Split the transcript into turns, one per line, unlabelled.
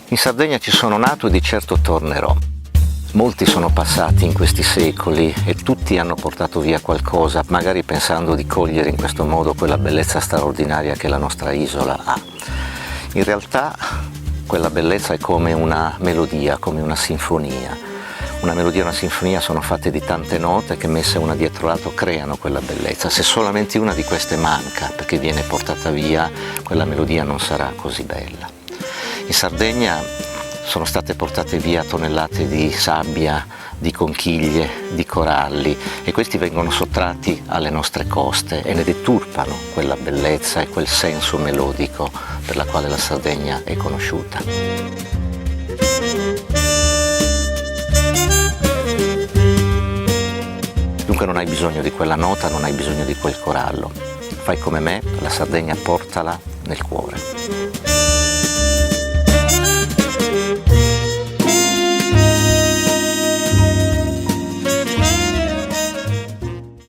In Sardegna ci sono nato e di certo tornerò. Molti sono passati in questi secoli e tutti hanno portato via qualcosa, magari pensando di cogliere in questo modo quella bellezza straordinaria che la nostra isola ha. In realtà quella bellezza è come una melodia, come una sinfonia. Una melodia e una sinfonia sono fatte di tante note che messe una dietro l'altra creano quella bellezza. Se solamente una di queste manca perché viene portata via, quella melodia non sarà così bella. In Sardegna sono state portate via tonnellate di sabbia, di conchiglie, di coralli e questi vengono sottratti alle nostre coste e ne deturpano quella bellezza e quel senso melodico per la quale la Sardegna è conosciuta. Dunque non hai bisogno di quella nota, non hai bisogno di quel corallo. Fai come me, la Sardegna portala nel cuore.